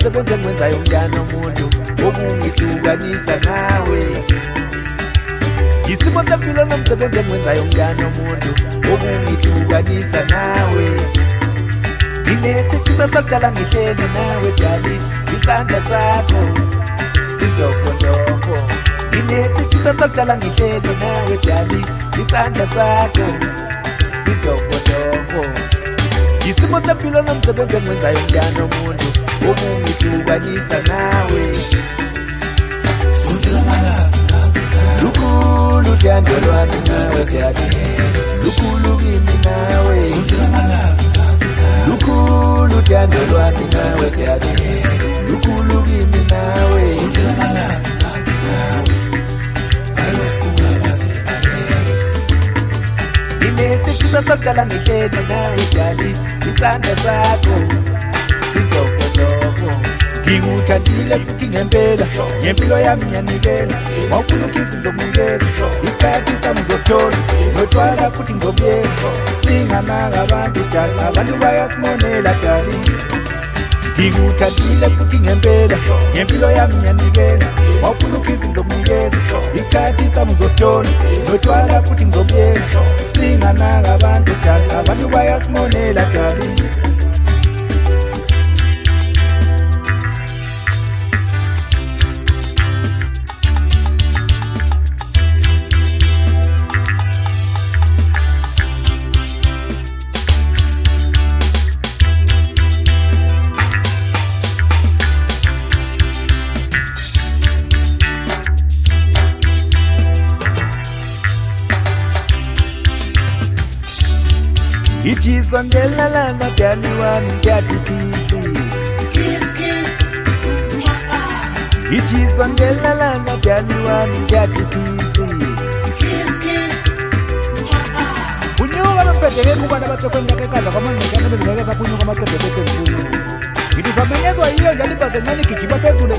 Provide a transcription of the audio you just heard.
nomsebenzi engwenzayo mntana omuntu okungihlukanisa nawe. Isimo sempilo nomsebenzi engwenzayo mntana omuntu okungihlukanisa nawe. Nginesisisa sokudala ngihleli nawe dali, isandla sakho sindofonofo. Nginesisisa sokudala ngihleli nawe dali, isandla sakho sindofonofo. Isimo sempilo nomsebenzi engwenzayo mntana omuntu okungihlukanisa nawe. Lukhulu uthando lwami nawe dali, lukhulu kimi nawe. Lukhulu uthando lwami nawe dali, lukhulu kimi nawe. Nginesisisa sokudala ngihleli nawe dali, isandla sakho sindofonofo. Ngikuthandile futhi ngempela, ngempilo yami ngiyanikela. Wawufuna ukhizi ngizokunikela, isikhathi sami ngizothola, notshwala futhi ngizobuyela. Singanaka abantu dali, abantu bayasimonela dali. Ngikuthandile futhi ngempela, ngempilo yami ngiyanikela. Wawufuna ukhizi ngizokunikela, isikhathi sami ngizothola, notshwala futhi ngizobuyela. Singanaka abantu dali, abantu bayasimonela dali. Ijizwa ngelalana dali wami ngiyadidisi. Ijizwa ngelalana dali wami ngiyadidisi. Unyuka lompedeke kubana bathokwenza kekadla kwamangqekana bezibeke kapunyuka amaqedeke enkulu. Ngithi zamenyezwa yiyo njalo ibhaze encane igijima phezulu.